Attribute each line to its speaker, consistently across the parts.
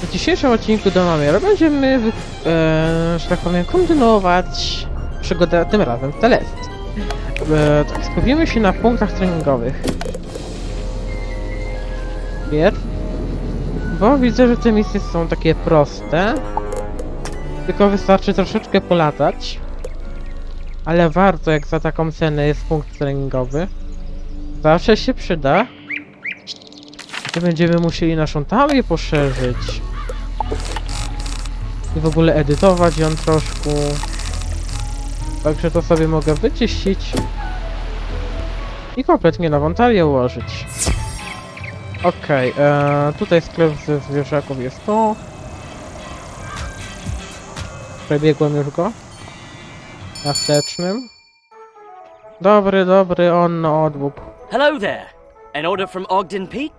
Speaker 1: W dzisiejszym odcinku domawiamy będziemy, że tak powiem, kontynuować przygodę tym razem w Teraz. Tak, skupimy się na punktach treningowych. Bo widzę, że te misje są takie proste. Tylko wystarczy troszeczkę polatać. Ale warto, jak za taką cenę jest punkt treningowy. Zawsze się przyda. I będziemy musieli naszą talię poszerzyć. I w ogóle edytować ją troszkę. Także to sobie mogę wyczyścić. I kompletnie nową talię ułożyć. Okej, tutaj sklep ze zwierzaków jest to. Przebiegłem już go. Na wstecznym. Dobry, on odwóg.
Speaker 2: Hello there. An order from Ogden Peak?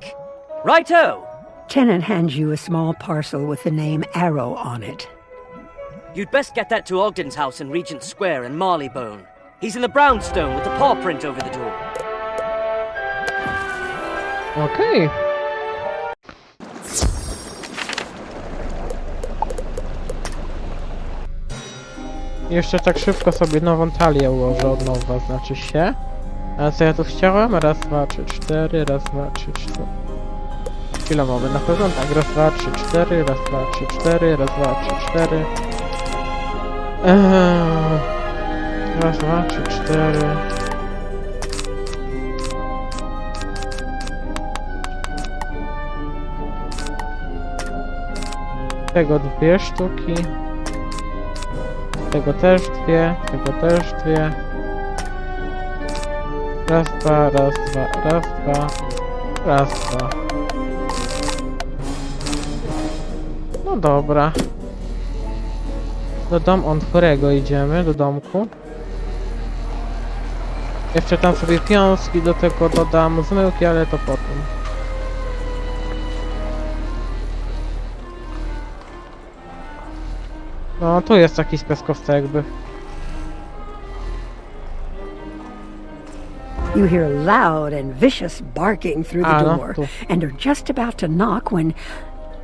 Speaker 2: Righto!
Speaker 3: Tenant hands you a small parcel with the name Arrow on it.
Speaker 2: You'd best get that to Ogden's house in Regent Square in Marleybone. He's in the brownstone with the paw print over the door.
Speaker 1: Okej. Jeszcze tak szybko sobie nową talię ułożę od nowa, znaczy się. A co ja tu chciałem? Raz, dwa, trzy, cztery, raz, dwa, trzy, cztery. Chwila mowy, na pewno tak, raz, dwa, trzy, cztery, raz, dwa, trzy, cztery, raz, dwa, trzy, cztery. Raz, dwa, trzy, cztery. Tego 2 sztuki. Tego też 2, tego też 2. Raz, dwa, raz, dwa, raz, dwa, raz, dwa. No dobra. Do domu Onfurego idziemy, do domku. Jeszcze tam sobie piąski do tego dodam, zmyłki, ale to potem. No, tu jest taki piaskowca jakby.
Speaker 3: You hear loud and vicious barking through the door, and are just about to knock when...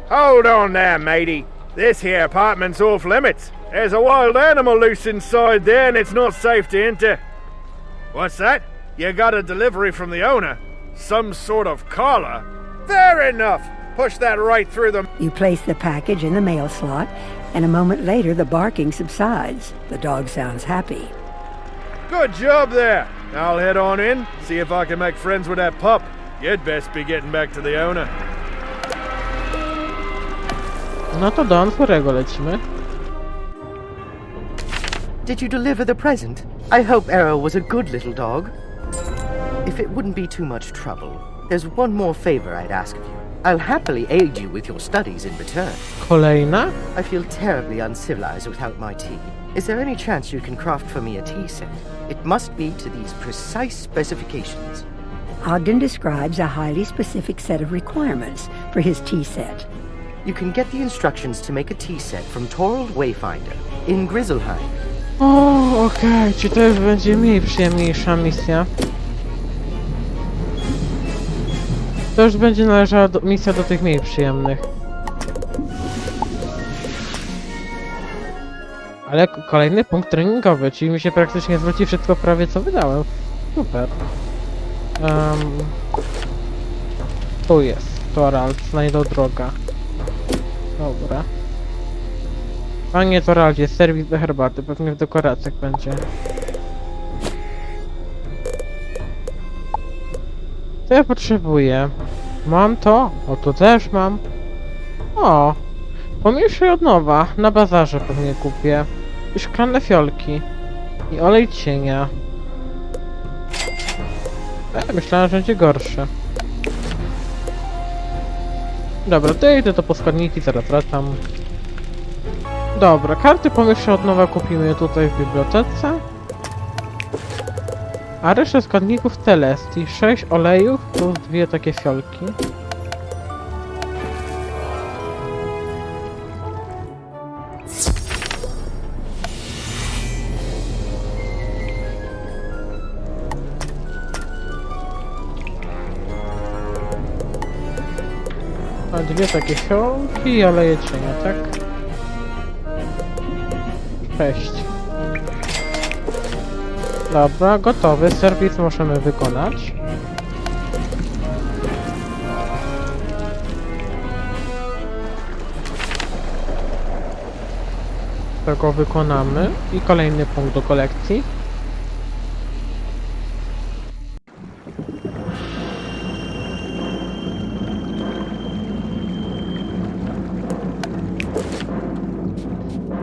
Speaker 4: Hold on there, matey. This here apartment's off limits. There's a wild animal loose inside there and it's not safe to enter. What's that? You got a delivery from the owner? Some sort of collar? Fair enough. Push that right through them.
Speaker 3: You place the package in the mail slot, and a moment later the barking subsides. The dog sounds happy.
Speaker 4: Good job there. I'll head on in, see if I can make friends with that pup. You'd best be getting back to the owner.
Speaker 1: No to do Onfurego lecimy.
Speaker 5: Did you deliver the present? I hope Arrow was a good little dog. If it wouldn't be too much trouble, there's one more favor I'd ask of you. I'll happily aid you with your studies in return.
Speaker 1: Kolejna?
Speaker 5: I feel terribly uncivilized without my tea. Is there any chance you can craft for me a tea set? It must be to these precise specifications.
Speaker 3: Ogden describes a highly specific set of requirements for his tea set.
Speaker 5: You can get the instructions to make a tea set from Torald Wayfinder in Grizzleheim.
Speaker 1: O, okej, czy to już będzie mniej przyjemniejsza misja? To już będzie należała misja do tych mniej przyjemnych. Ale kolejny punkt treningowy, czyli mi się praktycznie zwróci wszystko prawie co wydałem. Super. Tu jest Torald, znajdą droga. Dobra. Panie Toraldzie, serwis do herbaty, pewnie w dekoracjach będzie. Co ja potrzebuję? Mam to? O, to też mam. O! Pomieszaj od nowa, na bazarze pewnie kupię. I szklane fiolki. I olej cienia. Myślałem, że będzie gorsze. Dobra, to ja idę do poskładniki, zaraz wracam. Dobra, karty pomieszczę od nowa kupimy tutaj w bibliotece. A resztę składników Telestii. 6 olejów plus 2 takie fiolki. Dwie takie fiołki i oleje cienia, tak? 6. Dobra, gotowy. Serwis możemy wykonać. Tego wykonamy. I kolejny punkt do kolekcji.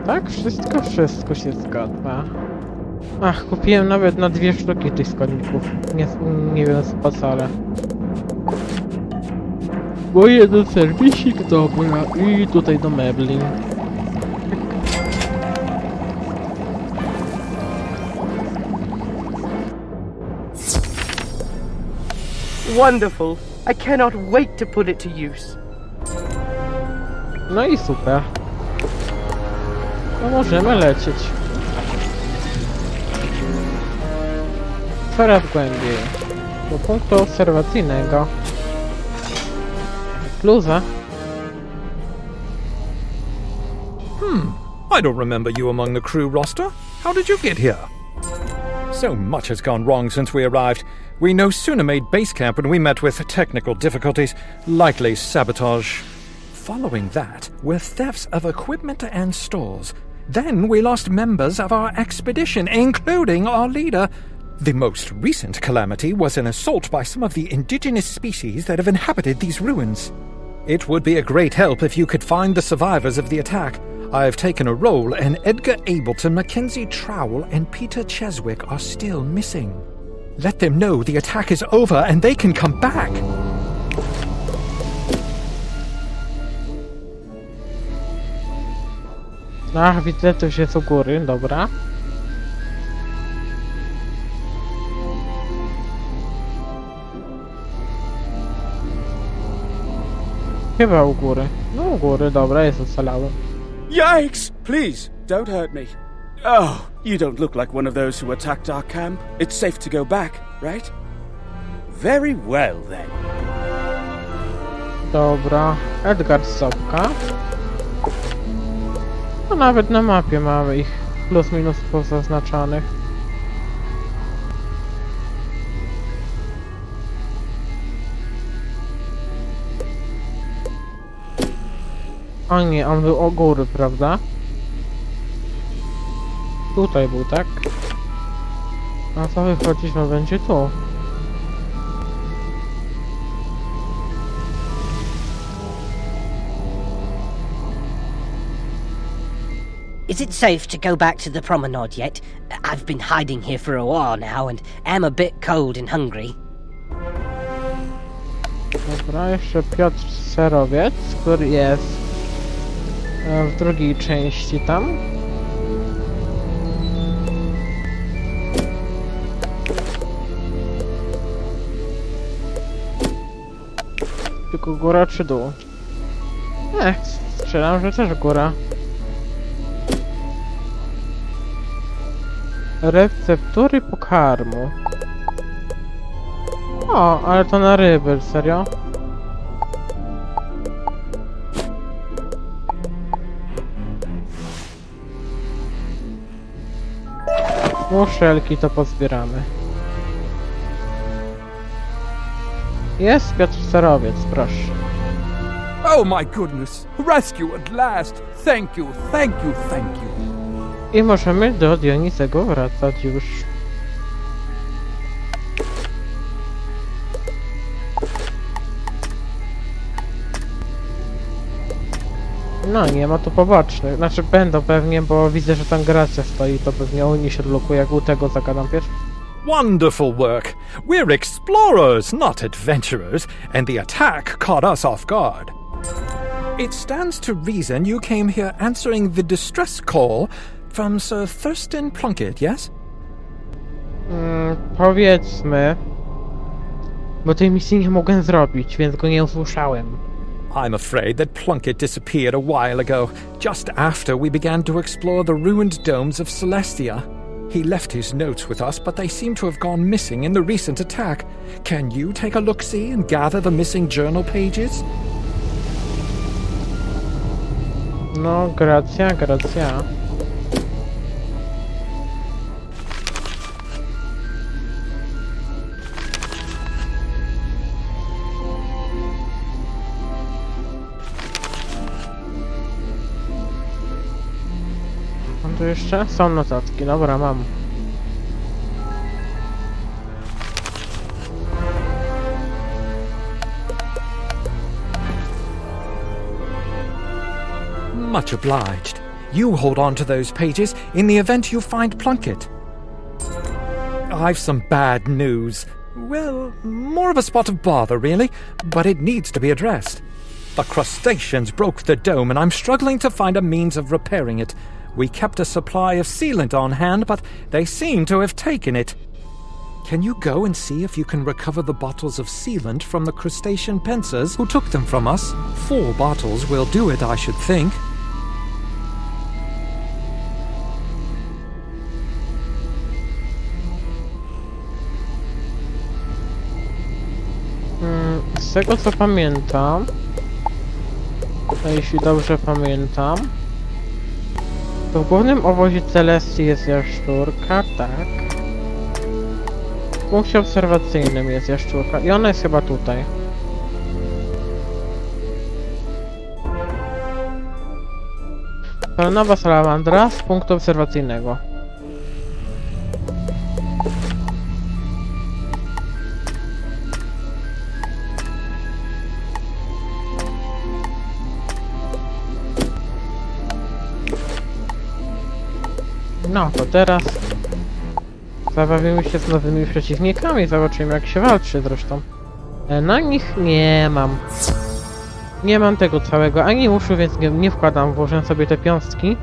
Speaker 1: Tak? Wszystko się zgadza. Ach, kupiłem nawet na 2 sztuki tych składników. Nie wiem po co, ale... Bo jeden serwisik, dobra. I tutaj do mebli.
Speaker 5: Wonderful. I cannot wait to put it to use.
Speaker 1: No i super. No możemy lecieć. Coraz głębiej. Do punktu obserwacyjnego. Bluza.
Speaker 6: I don't remember you among the crew roster. How did you get here? So much has gone wrong since we arrived. We no sooner made base camp when we met with technical difficulties, likely sabotage. Following that were thefts of equipment and stores. Then we lost members of our expedition, including our leader. The most recent calamity was an assault by some of the indigenous species that have inhabited these ruins. It would be a great help if you could find the survivors of the attack. I have taken a role, and Edgar Ableton, Mackenzie Trowell, and Peter Cheswick are still missing. Let them know the attack is over and they can come back.
Speaker 1: Ach, widzę, to się z u góry, dobra. Chyba u góry. No u góry, dobra, jest ocalały.
Speaker 7: Yikes! Please, don't hurt me. Oh, you don't look like one of those who attacked our camp. It's safe to go back, right? Very well, then.
Speaker 1: Dobra, Edgar Sopka. No nawet na mapie mamy ich plus minus pozaznaczonych. O nie, on był o góry, prawda? Tutaj był, tak? A co wychodzić, no będzie tu.
Speaker 8: Is it safe to go back to the promenade yet? I've been hiding here for a while now and am a bit cold and hungry.
Speaker 1: Dobra, jeszcze Piotr Serowiec, który jest w drugiej części tam. Tylko góra czy dół? Strzelam, że też góra. Receptury pokarmu. O, ale to na ryby, serio? Muszelki to pozbieramy. Jest Piotr Serowiec, proszę.
Speaker 9: Oh my goodness! Rescue at last! Thank you, thank you, thank you!
Speaker 1: I możemy do Dionisego wracać już. No, nie ma tu pobocznych. Znaczy będą pewnie, bo widzę, że tam Gracja stoi, to pewnie oni się odblokuje, jak u tego zagadam pierwszy.
Speaker 6: Wonderful work. We're explorers, not adventurers, and the attack caught us off guard. It stands to reason you came here answering the distress call from Sir Thurston Plunkett, yes?
Speaker 1: Powiedzmy... Bo tej misji nie mogłem zrobić, więc go nie usłyszałem.
Speaker 6: I'm afraid that Plunkett disappeared a while ago, just after we began to explore the ruined domes of Celestia. He left his notes with us, but they seem to have gone missing in the recent attack. Can you take a look-see and gather the missing journal pages?
Speaker 1: No, gracja, gracja. Mam tu jeszcze? Są notatki, dobra, mam.
Speaker 6: Much obliged. You hold on to those pages in the event you find Plunkett. I've some bad news. Well, more of a spot of bother, really, but it needs to be addressed. The crustaceans broke the dome, and I'm struggling to find a means of repairing it. We kept a supply of sealant on hand, but they seem to have taken it. Can you go and see if you can recover the bottles of sealant from the crustacean pincers who took them from us? 4 bottles will do it, I should think.
Speaker 1: Z tego co pamiętam, a jeśli dobrze pamiętam, to w głównym obozie Celestii jest jaszczurka, tak. W punkcie obserwacyjnym jest jaszczurka i ona jest chyba tutaj. Nowa salamandra z punktu obserwacyjnego. No to teraz zabawimy się z nowymi przeciwnikami, zobaczymy jak się walczy zresztą. Na nich nie mam. Nie mam tego całego, ani uszu, więc nie wkładam, włożę sobie te piąstki.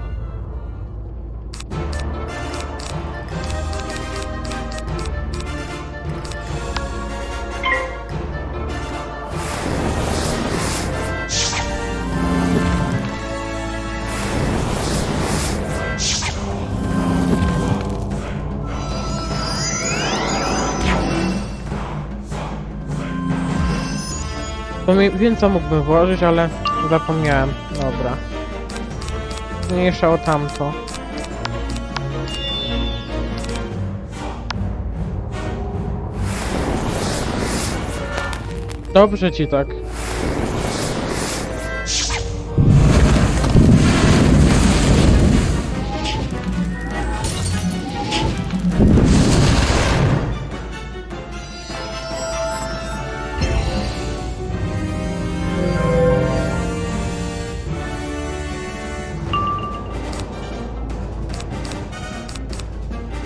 Speaker 1: Wiem co mógłbym włożyć, ale zapomniałem. Dobra. Mniejsza o tamto. Dobrze ci tak.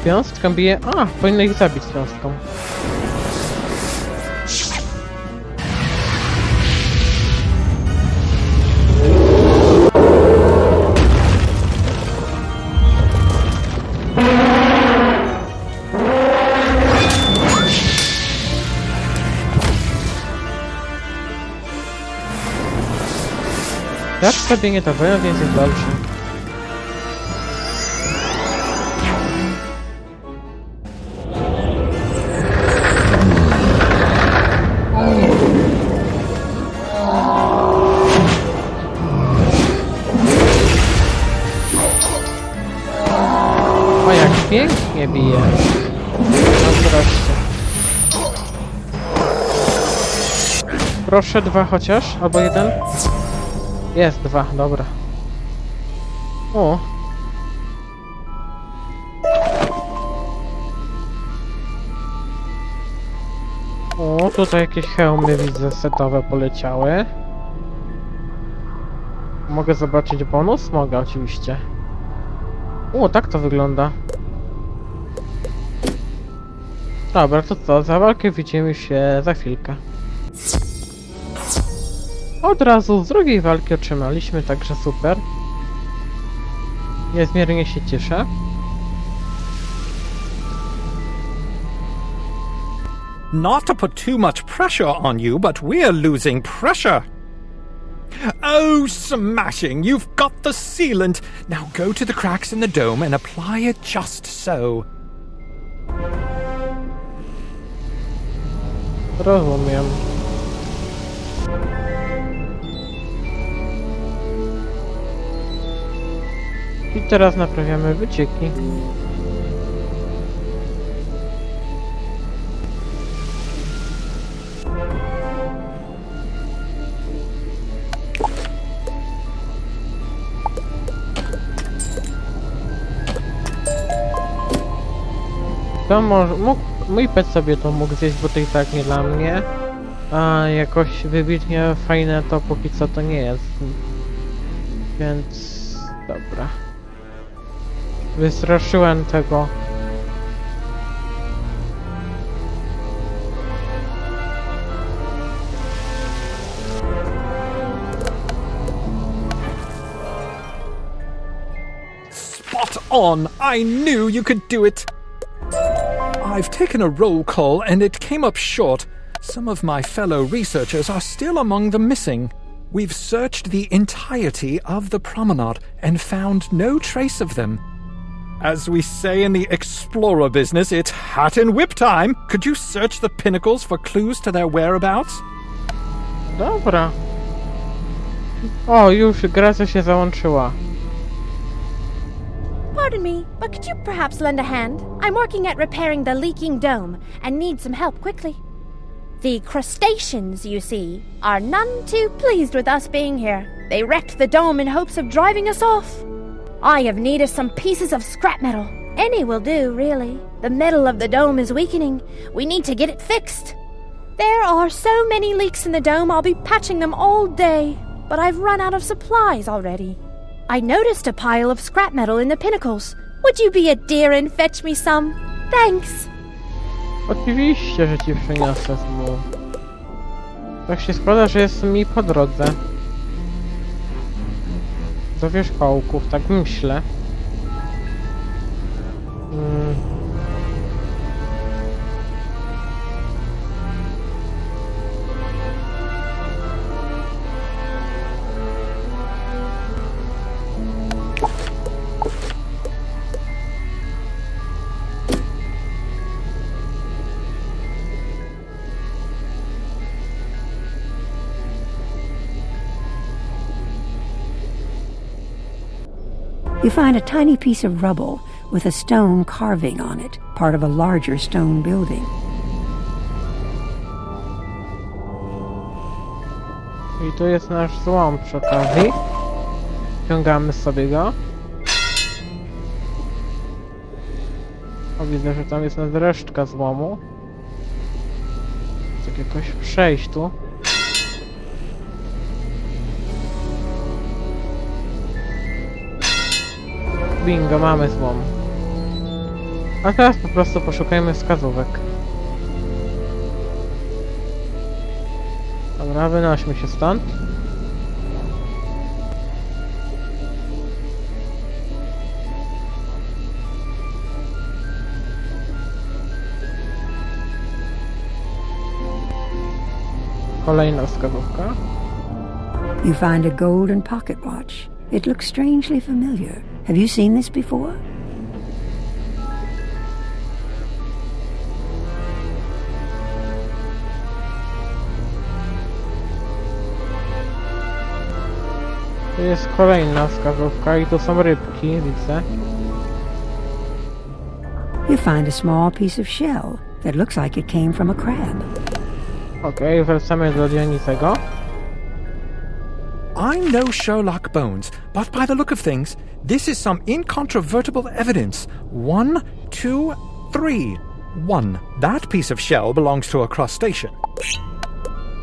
Speaker 1: Piąstka bije... A! Powinno ich zabić piąstką. Jak sobie nie to wojna, więc jest dobrze. O, jak pięknie bije. No wreszcie. Proszę 2 chociaż, albo 1. Jest 2, dobra. O. O, tutaj jakieś hełmy widzę setowe poleciały. Mogę zobaczyć bonus? Mogę oczywiście. O, tak to wygląda. Dobra, to co? Za walkę widzimy się za chwilkę. Od razu z drugiej walki otrzymaliśmy, także super. Niezmiernie się cieszę.
Speaker 6: Not to put too much pressure on you, but we're losing pressure. Oh, smashing! You've got the sealant. Now go to the cracks in the dome and apply it just so.
Speaker 1: Rozumiem. I teraz naprawiamy wycieki. To mój pet sobie to mógł zjeść, bo to i tak nie dla mnie. A jakoś wybitnie fajne to póki co to nie jest. Więc... dobra. Wystraszyłem tego.
Speaker 6: Spot on! I knew you could do it! I've taken a roll call and it came up short. Some of my fellow researchers are still among the missing. We've searched the entirety of the promenade and found no trace of them. As we say in the explorer business, it's hat and whip time! Could you search the pinnacles for clues to their whereabouts?
Speaker 1: Dobra. O, już gra się załączyła.
Speaker 10: Pardon me, but could you perhaps lend a hand? I'm working at repairing the leaking dome and need some help quickly. The crustaceans, you see, are none too pleased with us being here. They wrecked the dome in hopes of driving us off. I have need of some pieces of scrap metal. Any will do, really. The metal of the dome is weakening. We need to get it fixed. There are so many leaks in the dome, I'll be patching them all day. But I've run out of supplies already. I noticed a pile of scrap metal in the pinnacles. Would you be a dear and fetch me some? Thanks.
Speaker 1: Oczywiście, że ci przyniosę mu. Tak się składa, że jest mi po drodze. Do wierzchołków, tak myślę.
Speaker 3: You find a tiny piece of rubble with a stone carving on it, part of a larger stone building.
Speaker 1: I tu jest nasz złom przy okazji. Ciągamy sobie go. O, widzę, że tam jest resztka złomu. Tak jakoś przejść tu. Bingo, mamy złom. A teraz po prostu poszukajmy wskazówek. Dobra, wynośmy się stąd. Kolejna wskazówka.
Speaker 3: You find a golden pocket watch. It looks strangely familiar. Have you seen this before?
Speaker 1: Tu jest kolejna wskazówka i tu są rybki, widzę.
Speaker 3: You find a small piece of shell that looks like it came from a crab.
Speaker 1: Okej, wracamy do Dionizego.
Speaker 6: I'm no Sherlock Bones, but by the look of things, this is some incontrovertible evidence. 1, 2, 3. 1. That piece of shell belongs to a crustacean.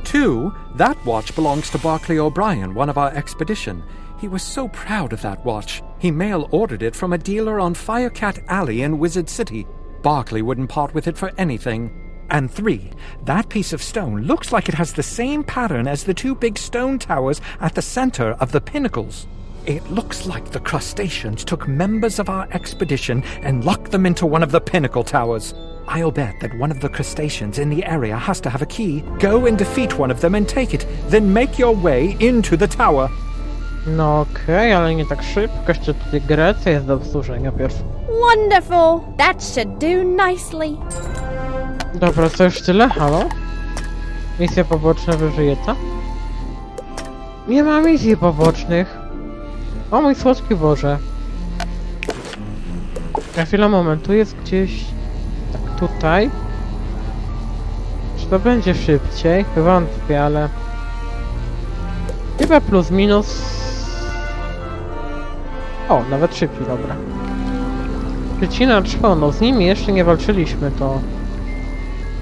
Speaker 6: 2. That watch belongs to Barclay O'Brien, one of our expedition. He was so proud of that watch. He mail-ordered it from a dealer on Firecat Alley in Wizard City. Barclay wouldn't part with it for anything. And 3. That piece of stone looks like it has the same pattern as the two big stone towers at the center of the pinnacles. It looks like the crustaceans took members of our expedition and locked them into one of the pinnacle towers. I'll bet that one of the crustaceans in the area has to have a key. Go and defeat one of them and take it, then make your way into the tower.
Speaker 1: No okej, ale nie tak szybko. Jeszcze tutaj Grecja jest do obsłużenia pierwszy.
Speaker 10: Wonderful! That should do nicely.
Speaker 1: Dobra, co już tyle? Halo? Misje poboczne wyżyjeta? Nie ma misji pobocznych. O mój słodki Boże. Na chwilę momentu jest gdzieś... Tak, tutaj. Czy to będzie szybciej? Wątpię, ale... Chyba plus minus... O, nawet szybciej, dobra. Przycinacz hono, z nimi jeszcze nie walczyliśmy, to...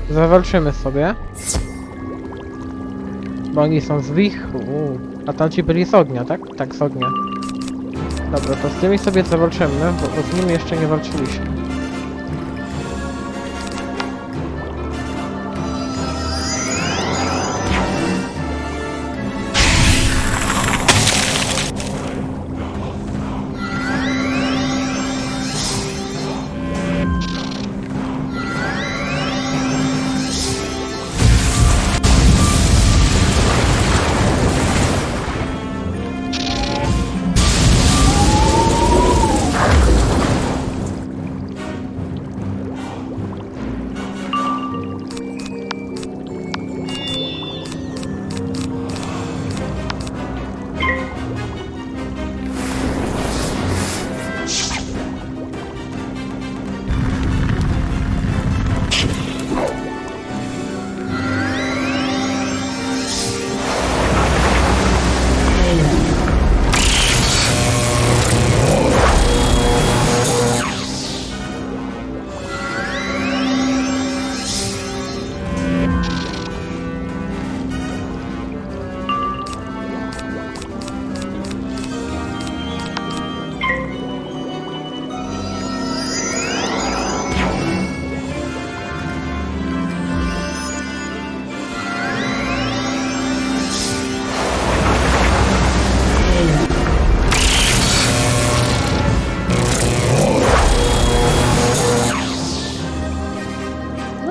Speaker 1: Zawalczymy sobie. Bo oni są z wichru. A tamci byli z ognia, tak? Tak, z ognia. Dobra, to z tymi sobie zawalczymy, bo z nimi jeszcze nie walczyliśmy.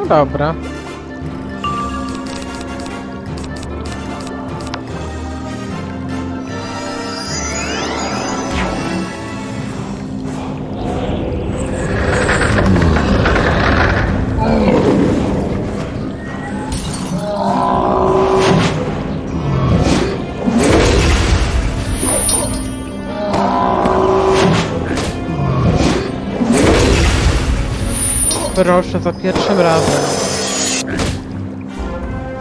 Speaker 1: Dobra. Proszę, za pierwszym razem.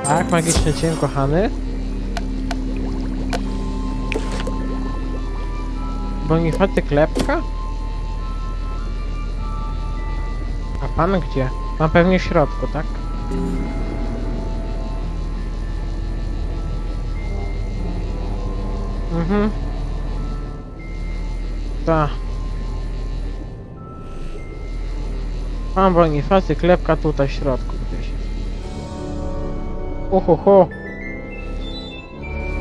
Speaker 1: Tak, magiczny cień, kochany. Bonifaty klepka? A pan gdzie? Pan pewnie w środku, tak? Mhm. Tak. Pan Bonifacy klepka tutaj w środku gdzieś. Uhuhu.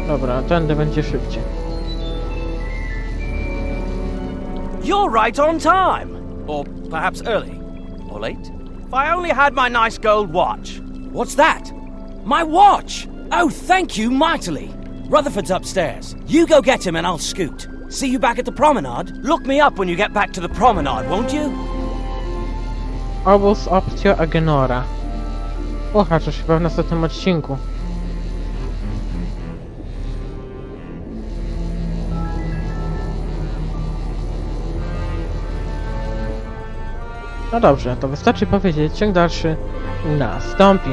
Speaker 1: Dobra, tędy będzie szybciej.
Speaker 11: You're right on time. Or perhaps early. Or late. If I only had my nice gold watch. What's that? My watch! Oh, thank you mightily. Rutherford's upstairs. You go get him and I'll scoot. See you back at the promenade? Look me up when you get back to the promenade, won't you?
Speaker 1: Obóz opcja Agenora. Pochaczesz chyba w następnym odcinku. No dobrze, to wystarczy powiedzieć, ciąg dalszy nastąpi.